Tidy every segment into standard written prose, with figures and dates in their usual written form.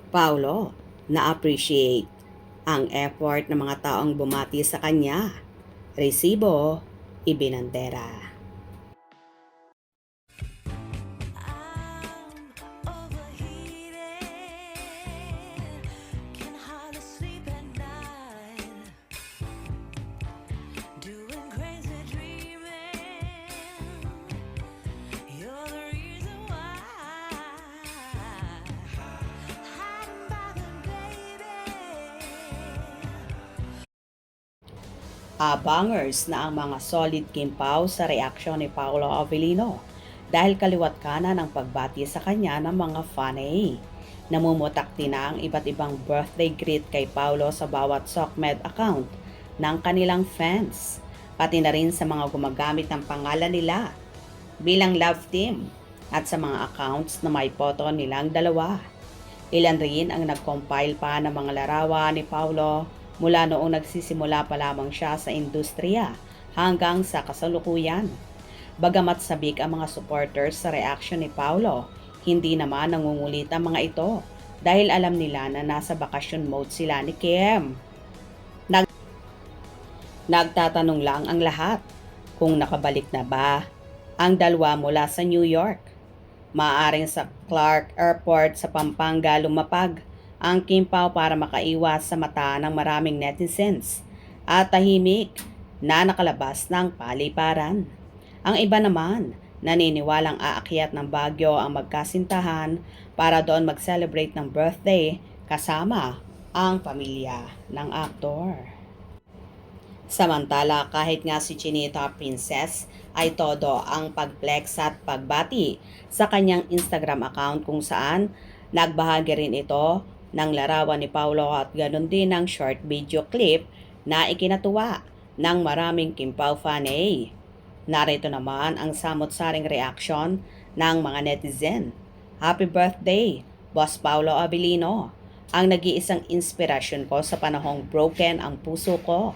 Paulo, na-appreciate ang effort ng mga taong bumati sa kanya. Resibo, ibinandera. Bangers na ang mga solid kimpaw sa reaksyon ni Paolo Avellino dahil kaliwat kanan ang pagbati sa kanya ng mga fanay. Namumutakti na ang iba't ibang birthday greet kay Paolo sa bawat SOCMED account ng kanilang fans, pati na rin sa mga gumagamit ng pangalan nila bilang love team at sa mga accounts na may photo nilang dalawa. Ilan rin ang nag-compile pa ng mga larawan ni Paolo mula noong nagsisimula pa lamang siya sa industriya hanggang sa kasalukuyan. Bagamat sabik ang mga supporters sa reaksyon ni Paolo, hindi naman nangungulit ang mga ito dahil alam nila na nasa bakasyon mode sila ni Kim. Nagtatanong lang ang lahat kung nakabalik na ba ang dalawa mula sa New York. Maaring sa Clark Airport sa Pampanga lumapag ang Kimpaw para makaiwas sa mata ng maraming netizens at tahimik na nakalabas ng paliparan. Ang iba naman, naniniwalang aakyat ng Baguio ang magkasintahan para doon mag-celebrate ng birthday kasama ang pamilya ng aktor. Samantala, kahit nga si Chinita Princess ay todo ang pag-flex at pagbati sa kanyang Instagram account kung saan nagbahagi rin ito ng larawan ni Paolo at ganoon din ng short video clip na ikinatuwa ng maraming Kimpaw fanay. Narito naman ang samot-saring reaksyon ng mga netizen. Happy birthday, Boss Paolo Avellino! Ang nag-iisang inspirasyon ko sa panahong broken ang puso ko.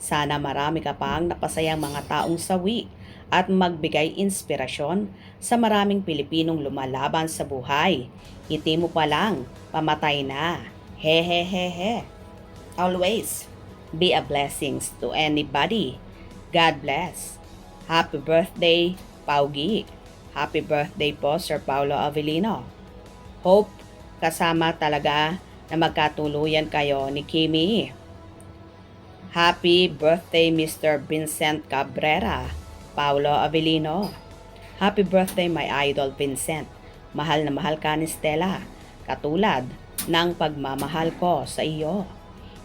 Sana marami ka pang napasayang mga taong sawi at magbigay inspirasyon sa maraming Pilipinong lumalaban sa buhay. Ngiti mo pa lang, pamatay na. Hehehehe. Always be a blessings to anybody. God bless. Happy birthday, Paugi. Happy birthday po, Sir Paolo Avellino. Hope kasama talaga na magkatuluyan kayo ni Kimi. Happy birthday, Mr. Vincent Cabrera, Paolo Avellino. Happy birthday, my idol Vincent. Mahal na mahal ka ni Stella, katulad ng pagmamahal ko sa iyo.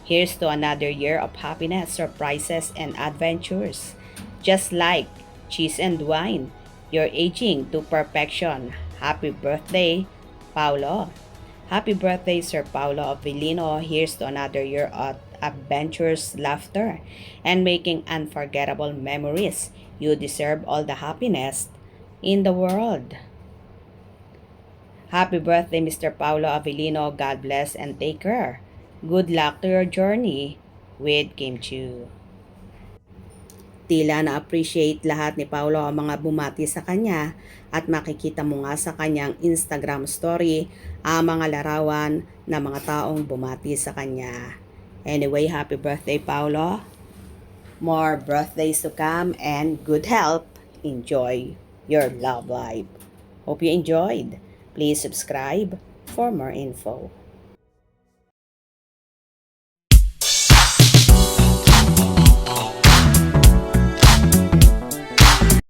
Here's to another year of happiness, surprises, and adventures. Just like cheese and wine, you're aging to perfection. Happy birthday, Paolo. Happy birthday, Sir Paolo Avellino. Here's to another year of adventures, laughter, and making unforgettable memories. You deserve all the happiness in the world. Happy birthday, Mr. Paolo Avellino. God bless and take care. Good luck to your journey with Kim Chiu. Tila na-appreciate lahat ni Paolo ang mga bumati sa kanya at makikita mo nga sa kanyang Instagram story ang mga larawan ng mga taong bumati sa kanya. Anyway, happy birthday, Paolo. More birthdays to come and good health. Enjoy your love life. Hope you enjoyed. Please subscribe for more info.